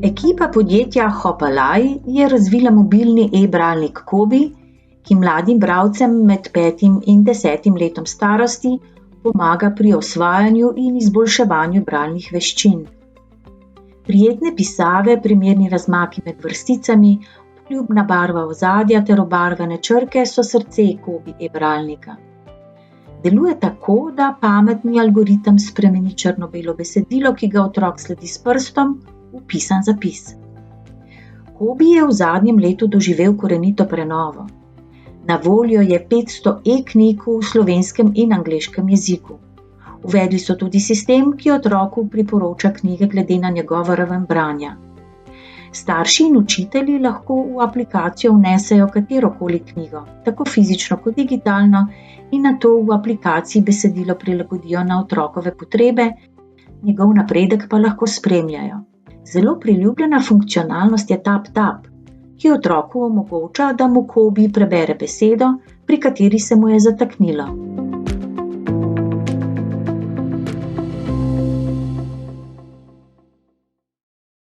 Ekipa podjetja Hopalay je razvila mobilni e-bralnik Kobi, ki mladim bralcem med 5 in 10 letom starosti pomaga pri osvajanju in izboljševanju bralnih veščin. Prijetne pisave, primerni razmaki med vrsticami, poljubna barva ozadja ter obarvane črke so srce Kobi e-bralnika. Deluje tako, da pametni algoritem spremeni črno-belo besedilo, ki ga otrok sledi s prstom, v pisan zapis. Kobi je v zadnjem letu doživel korenito prenovo. Na voljo je 500 e-knjig v slovenskem in angleškem jeziku. Uvedli so tudi sistem, ki otroku priporoča knjige glede na njegovo raven branja. Starši in učitelji lahko v aplikacijo vnesejo katerokoli knjigo, tako fizično kot digitalno, in nato v aplikaciji besedilo prilagodijo na otrokove potrebe, njegov napredek pa lahko spremljajo. Zelo priljubljena funkcionalnost je Tap, ki otroku omogoča, da mu Kobi prebere besedo, pri kateri se mu je zataknilo.